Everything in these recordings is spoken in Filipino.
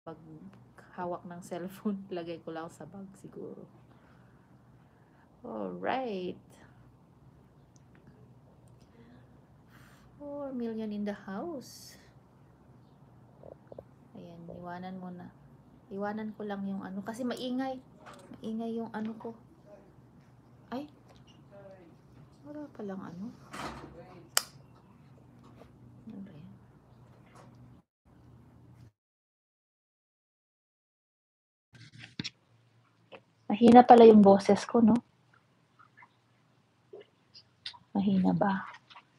pag hawak ng cellphone, lagay ko lang sa bag siguro. Alright. 4 million in the house. Ayan, iwanan mo na. Iwanan ko lang yung ano, kasi maingay. Maingay yung ano ko. Ay, wala palang ano. Ano ba yan? Mahina pala yung boses ko, no? Mahina ba?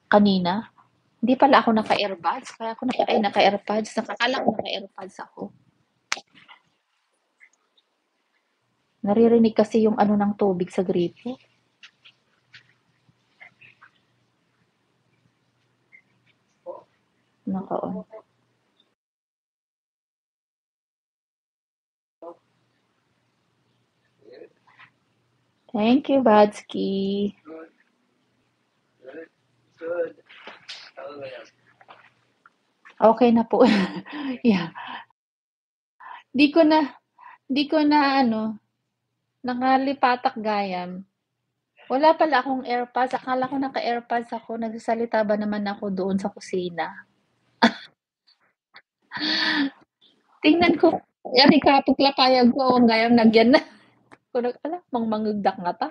Kanina? Hindi pala ako naka-earbuds. Kaya ako naka-earbuds. Nakakala ko naka-earbuds ako. Naririnig kasi yung ano ng tubig sa gripo. Naka-on. Thank you, Badsky. Good. Okay na po. Yeah. Di ko na ano, nakalipatak gayam. Wala pala akong AirPods. Akala ko naka-AirPods ako. Nagsasalita ba naman ako doon sa kusina? Tingnan ko. Yari ka, pagklapayag ko. Ang gayam nagyan na. Kung ala, mangmangagdak nga ta.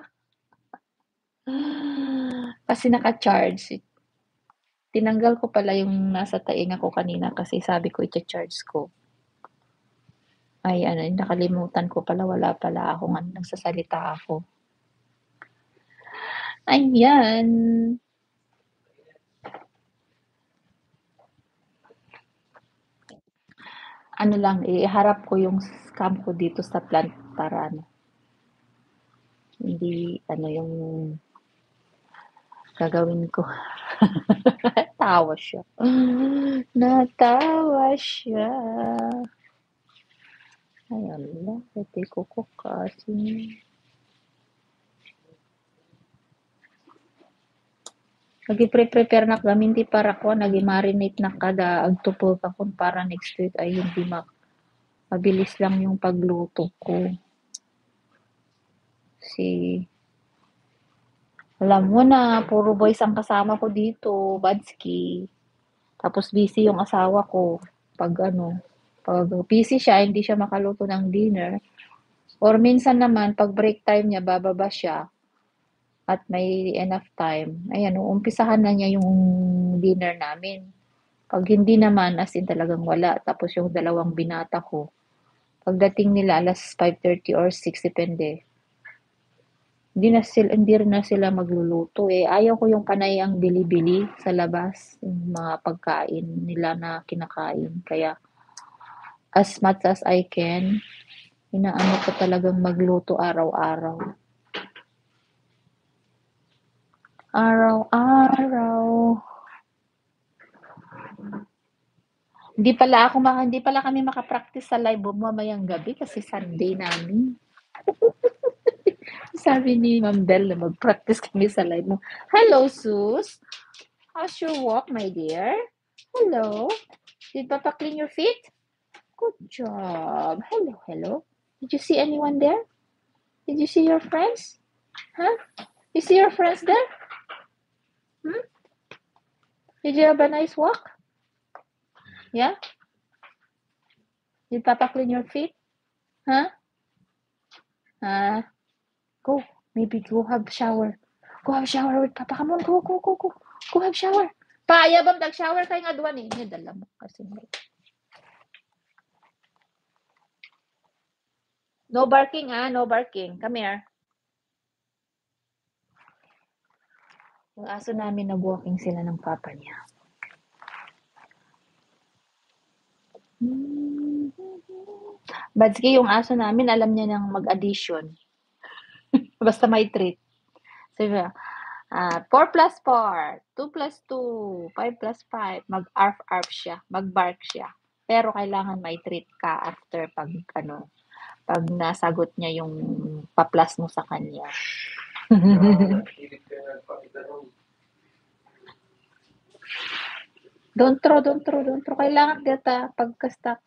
Kasi naka-charge. Tinanggal ko pala yung nasa tainga ko kanina kasi sabi ko i-charge ko. Ay, ano, nakalimutan ko pala. Wala pala akong ano, nagsasalita ako. Ayan. Ano lang, iharap ko yung scam ko dito sa plant para ano, hindi, ano yung gagawin ko. Tawa siya. Natawa siya. Ay, ala, pwede ko kasi. Nag-prepare na kami, hindi para ko, nag-marinate na kada agtupol ka kung para next week ay hindi mabilis lang yung pagluto ko. Si, alam mo na, puro boys ang kasama ko dito, Badsky. Tapos busy yung asawa ko. Pag ano, pag busy siya, hindi siya makaluto ng dinner. Or minsan naman, pag break time niya, bababa siya at may enough time. Ayan, umpisahan na niya yung dinner namin. Pag hindi naman, as in talagang wala. Tapos yung dalawang binata ko, pagdating nila alas 5:30 or 6, depende. Hindi rin na sila magluluto eh. Ayaw ko yung panay ang bili-bili sa labas, yung mga pagkain nila na kinakain. Kaya as much as I can, inaano ko talagang magluto araw-araw. Araw-araw. Hindi pala kami makapractice sa live mamayang gabi kasi Sunday namin. Sabi ni Ma'am Bell na mag-practice kami sa live mo. Hello, Sus. How's your walk, my dear? Hello. Did Papa clean your feet? Good job. Hello, hello. Did you see anyone there? Did you see your friends? Huh? You see your friends there? Hmm? Did you have a nice walk? Yeah? Did Papa clean your feet? Huh? Go. Maybe go have shower. Go have shower with Papa. Come on, go, go, go, go. Go have shower. Paaya bang nag-shower kay nga duwan eh. May dala mo kasi. No barking no barking. Come here. Yung aso namin nag-walking sila ng papa niya. Badsky, yung aso namin, alam niya nang mag-addition. Basta may treat. Sabi niya, 4 plus 4, 2 plus 2, 5 plus 5. Mag-arf-arf siya, mag-bark siya. Pero kailangan may treat ka after pag nasagot niya yung pa-plus mo sa kanya. Don't throw. Kailangan kita pagka-stuck.